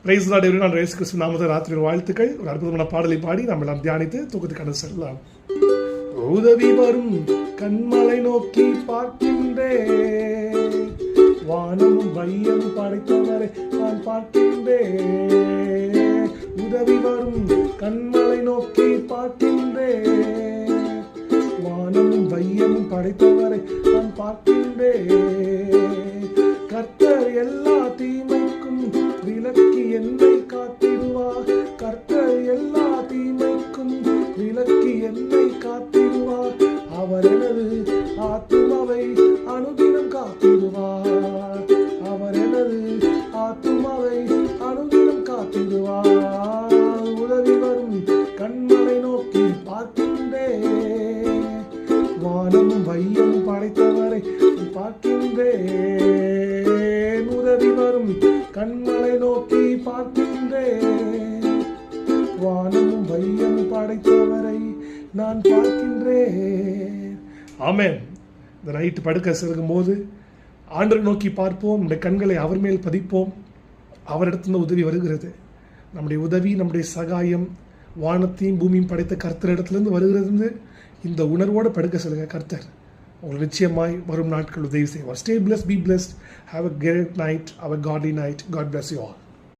Price Lord everyone. நான் இயேசு கிறிஸ்து நாமத்தில் ராத்திரி வாழ்த்துக்கள். ஒரு அற்புதமான பாடலை பாடி நம்ம எல்லாம் தியானித்து தூக்கத்துக்கு செல்லலாம். உதவி வரும் கண்மலை நோக்கி பார்க்கின்றேன், வானமும் வையம் படைத்தவரை நான் பார்க்கின்றேன். உதவி வரும் கண்மலை நோக்கி பார்க்கின்றேன், வானமும் வையமும் படைத்தவரை நான் பார்க்கின்றேன். கர்த்தர் எல்லா தீமைக்கும் விலக்கி என்னை காத்திடுவார். கர்த்தர் எல்லா தீமைக்கும் விலக்கி என்னை காத்திடுவார். அவர் எனது ஆத்துமாவை அனுதினம் காத்திடுவார். அவர் எனது ஆத்துமாவை அனுதினம் காத்திடுவார். உதவி வரும் கண்மலை நோக்கி பார்க்கின்றேன், வானமும் வையம் படைத்தவரை பார்க்கின்றேன். உதவி வரும் கண்மலை நோக்கி பார்க்கின்றேன், வானமும் வையம் படைத்தவரை நான் பார்க்கின்றேன். ஆமென். இந்த நைட்டு படுக்க செல்லும் போது ஆண்டவரை நோக்கி பார்ப்போம், நம்முடைய கண்களை அவர் மேல் பதிப்போம். அவரிடத்துல உதவி வருகிறது. நம்முடைய உதவி, நம்முடைய சகாயம் வானத்தையும் பூமியும் படைத்த கர்த்தரிடத்திலிருந்து வருகிறது. இந்த உணர்வோடு படுக்க செல்லுங்க. கர்த்தர் உங்களுக்கு நிச்சயமாய் வரும் நாட்கள் உதவி செய்வார். Stay blessed, be blessed, have a great night, have a godly night. God bless you all.